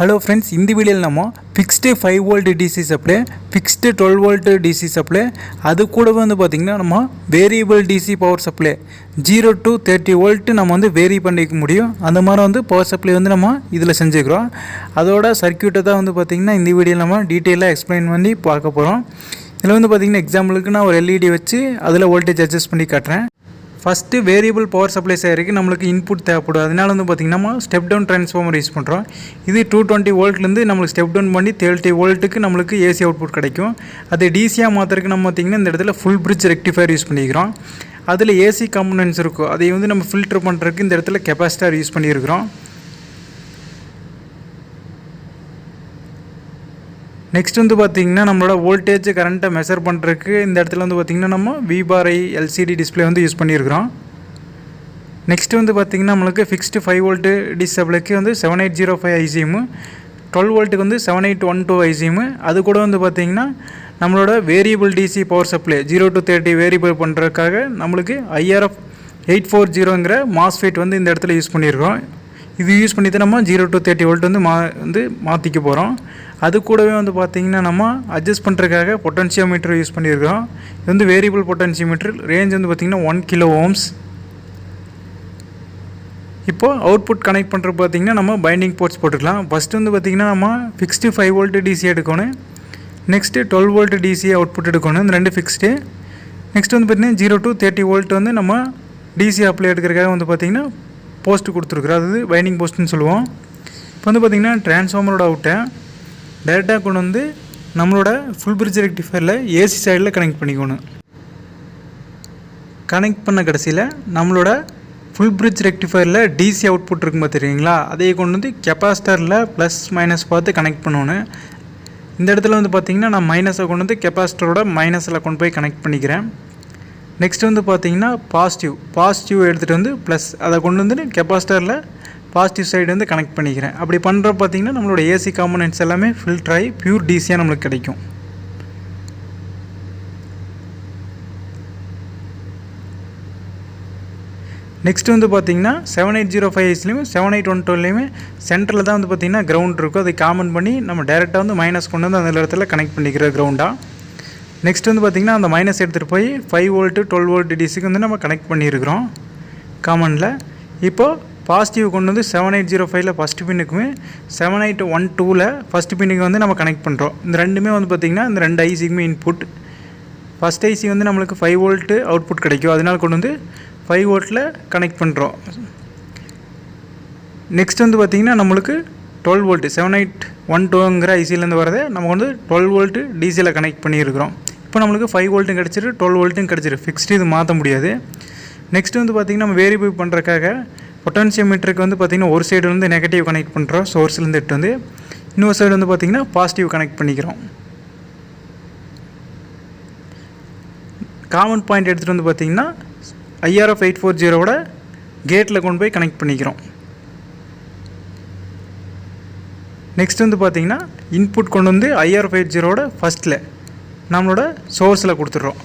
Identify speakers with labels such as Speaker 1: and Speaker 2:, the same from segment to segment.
Speaker 1: Hello friends, in the video நம்ம fixed 5 volt DC supply, fixed 12 volt DC supply, அது கூட வந்து பாத்தீங்கன்னா நம்ம variable DC power supply 0 to 30 volt நம்ம வந்து vary பண்ணிக்க முடியும். அந்த மாதிரி வந்து power supply வந்து நம்ம இதுல செஞ்சுக்கிறோம். அதோட சர்க்யூட்டை தான் வந்து பாத்தீங்கன்னா இந்த வீடியோல நம்ம டீடைலா எக்ஸ்பிளைன் பண்ணி பார்க்க போறோம். இதுல வந்து பாத்தீங்கன்னா எக்ஸாம்பிளுக்கு நான் ஒரு LED வச்சு அதுல வோல்டேஜ் அட்ஜஸ்ட் பண்ணி காட்டுறேன். ஃபஸ்ட்டு வேரியபிள் பவர் சப்ளை செய்யறதுக்கு நம்மளுக்கு இன்புட் தேவைப்படும். அதனால வந்து பார்த்திங்கன்னா நம்ம ஸ்டெப் டவுன் ட்ரான்ஸ்ஃபார்மர் யூஸ் பண்ணுறோம். இது 220 வோல்ட்லேருந்து நம்மளுக்கு ஸ்டெப் டவுன் பண்ணி 30 வோல்ட்டுக்கு நம்மளுக்கு ஏசி அவுட்புட் கிடைக்கும். அது டிசியாக மாற்றுறதுக்கு நம்ம பார்த்திங்கன்னா இந்த இடத்துல ஃபுல் பிரிட்ஜ் ரெக்டிஃபயர் யூஸ் பண்ணிக்கிறோம். அதில் ஏசி காம்பனன்ட்ஸ் இருக்கும், அதை வந்து நம்ம ஃபில்டர் பண்ணுறதுக்கு இந்த இடத்துல கெப்பாசிட்டர் யூஸ் பண்ணியிருக்கிறோம். நெக்ஸ்ட் வந்து பார்த்திங்கன்னா நம்மளோட வோல்டேஜ் கரண்ட்டை மெஷர் பண்ணுறதுக்கு இந்த இடத்துல வந்து பார்த்திங்கன்னா நம்ம V/I LCD டிஸ்பிளே வந்து யூஸ் பண்ணியிருக்கிறோம். நெக்ஸ்ட் வந்து பார்த்திங்கன்னா நம்மளுக்கு ஃபிக்ஸ்டு 5 வோல்ட்டு டிசி சப்ளைக்கு வந்து 7805 ஐசிஎம், 12 வோல்ட்டுக்கு வந்து 7812 ஐசிஎம். அது கூட வந்து பார்த்திங்கன்னா நம்மளோட variable DC power supply 0 to 30 variable பண்ணுறதுக்காக நம்மளுக்கு IRF 840ங்கிற மாஸ்ஃபெட் வந்து இந்த இடத்துல யூஸ் பண்ணியிருக்கிறோம். இது யூஸ் பண்ணி தான் நம்ம 0 to 30 வோல்ட் வந்து மாற்றிக்க போகிறோம். அது கூடவே வந்து பார்த்திங்கன்னா நம்ம அட்ஜஸ்ட் பண்ணுறதுக்காக பொட்டன்சியோமீட்டர் யூஸ் பண்ணியிருக்கிறோம். இது வந்து வேரியபிள் பொட்டன்சியோமீட்டர், ரேஞ்ச் வந்து பார்த்திங்கன்னா 1 கிலோ ஓம்ஸ். இப்போது அவுட்புட் கனெக்ட் பண்ணுறது பார்த்திங்கன்னா நம்ம பைண்டிங் போர்ட்ஸ் போட்டுக்கலாம். ஃபஸ்ட்டு வந்து பார்த்திங்கன்னா நம்ம ஃபிக்ஸ்டு 5 வோல்ட் டிசி எடுக்கணும். நெக்ஸ்ட்டு 12 வோல்ட் டிசி அவுட்புட் எடுக்கணும், இந்த ரெண்டு ஃபிக்ஸ்டு. நெக்ஸ்ட் வந்து பார்த்திங்கன்னா 0 to 30 வோல்ட் வந்து நம்ம டிசி அப்ளை எடுக்கிறதுக்காக வந்து பார்த்திங்கன்னா போஸ்ட்டு கொடுத்துருக்குறோம், அது பைண்டிங் போஸ்ட்டுன்னு சொல்லுவோம். இப்போ வந்து பார்த்திங்கன்னா ட்ரான்ஸ்ஃபார்மரோட அவுட்டை டேரெக்டாக கொண்டு வந்து நம்மளோட ஃபுல் பிரிட்ஜ் ரெக்டிஃபயரில் ஏசி சைடில் கனெக்ட் பண்ணிக்கணும். கனெக்ட் பண்ண கடைசியில் நம்மளோட ஃபுல் பிரிட்ஜ் ரெக்டிஃபயரில் டிசி அவுட்புட் இருக்கும் பார்த்துருக்கீங்களா, அதையே கொண்டு வந்து கெப்பாசிட்டரில் ப்ளஸ் மைனஸ் பார்த்து கனெக்ட் பண்ணணும். இந்த இடத்துல வந்து பார்த்திங்கன்னா நான் மைனஸை கொண்டு வந்து கெப்பாசிட்டரோட மைனஸில் கொண்டு போய் கனெக்ட் பண்ணிக்கிறேன். நெக்ஸ்ட் வந்து பார்த்திங்கன்னா பாசிட்டிவ் எடுத்துகிட்டு வந்து ப்ளஸ் அதை கொண்டு வந்து கெப்பாசிட்டரில் பாசிட்டிவ் சைடு வந்து கனெக்ட் பண்ணிக்கிறேன். அப்படி பண்ணுற பார்த்திங்கன்னா நம்மளோட ஏசி காம்பனன்ட்ஸ் எல்லாமே ஃபில்டர் ஆகி பியூர் டிசியாக நம்மளுக்கு கிடைக்கும். நெக்ஸ்ட் வந்து பார்த்திங்கன்னா 7805 ஐஸ்லையும் 7812லையுமே சென்டரில் தான் வந்து பார்த்திங்கன்னா கிரவுண்ட் இருக்கும். அதை காமன் பண்ணி நம்ம டேரெக்டாக வந்து மைனஸ் கொண்டு வந்து அந்த இடத்துல கனெக்ட் பண்ணிக்கிற கிரவுண்டாக. நெக்ஸ்ட் வந்து பார்த்திங்கன்னா அந்த மைனஸ் எடுத்துகிட்டு போய் 5 வோல்ட்டு 12 வோல்ட் டிசிக்கு வந்து நம்ம கனெக்ட் பண்ணியிருக்கிறோம் காமனில். இப்போது பாசிட்டிவ் கொண்டு வந்து 7805ல் ஃபஸ்ட்டு பின்னுக்குமே 7812ல் ஃபஸ்ட்டு பின்னுக்கு வந்து நம்ம கனெக்ட் பண்ணுறோம். இந்த ரெண்டுமே வந்து பார்த்திங்கன்னா இந்த ரெண்டு ஐசிக்குமே இன்புட். ஃபஸ்ட் ஐசி வந்து நம்மளுக்கு 5 வோல்ட்டு அவுட்புட் கிடைக்கும், அதனால் கொண்டு வந்து 5 வோல்ட்டில் கனெக்ட் பண்ணுறோம். நெக்ஸ்ட் வந்து பார்த்திங்கன்னா நம்மளுக்கு 12 வோல்ட்டு 7812ங்கிற ஐசியிலேருந்து வரதை நம்ம வந்து 12 வோல்ட்டு டிசியில் கனெக்ட் பண்ணியிருக்கிறோம். இப்போ நம்மளுக்கு 5 வோல்ட்டும் கிடச்சிரு, 12 வோல்ட்டும் கிடச்சிரு, ஃபிக்ஸ்டு இது மாற்ற முடியாது. நெக்ஸ்ட் வந்து பார்த்திங்கன்னா நம்ம வேரியபிள் பண்ணுறதுக்காக பொட்டன்சியோமீட்டருக்கு வந்து பார்த்திங்கன்னா ஒரு சைடு வந்து நெகட்டிவ் கனெக்ட் பண்ணுறோம், சோர்ஸ்லேருந்து எடுத்து வந்து இன்னொரு சைடு வந்து பார்த்திங்கன்னா பாசிட்டிவ் கனெக்ட் பண்ணிக்கிறோம். காமன் பாயிண்ட் எடுத்துகிட்டு வந்து பார்த்திங்கன்னா IRF 840வோட கேட்டில் கொண்டு போய் கனெக்ட் பண்ணிக்கிறோம். நெக்ஸ்ட் வந்து பார்த்திங்கன்னா இன்புட் கொண்டு வந்து IRF 80வோட ஃபஸ்ட்டில் நம்மளோட சோர்ஸில் கொடுத்துட்றோம்.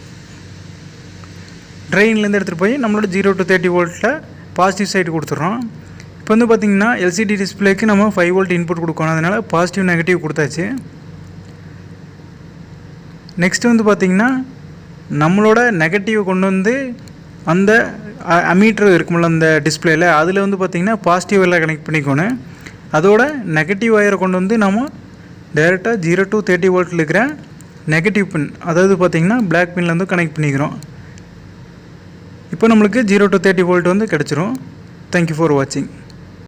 Speaker 1: ட்ரெயின்லேருந்து எடுத்துகிட்டு போய் நம்மளோட 0 to 30 வோல்ட்டில் பாசிட்டிவ் சைடு கொடுத்துட்றோம். இப்போ வந்து பார்த்திங்கன்னா LCD டிஸ்பிளேக்கு நம்ம 5 வோல்ட் இன்புட் கொடுக்கணும், அதனால் பாசிட்டிவ் நெகட்டிவ் கொடுத்தாச்சு. நெக்ஸ்ட் வந்து பார்த்திங்கன்னா நம்மளோட நெகட்டிவ் கொண்டு வந்து அந்த அமீட்டர் இருக்குமில்ல அந்த டிஸ்பிளேயில், அதில் வந்து பார்த்திங்கன்னா பாசிட்டிவ் எல்லாம் கனெக்ட் பண்ணிக்கணும். அதோட நெகட்டிவ் ஒயரை கொண்டு வந்து நம்ம டைரெக்டாக 0 to 30 வோல்ட்டில் இருக்கிற நெகட்டிவ் பின், அதாவது பார்த்திங்கன்னா பிளாக் பின்னில் வந்து கனெக்ட் பண்ணிக்கிறோம். இப்போ நம்மளுக்கு 0 to 30 வோல்ட் வந்து கிடச்சிரும். தேங்க்யூ ஃபார் வாட்சிங்.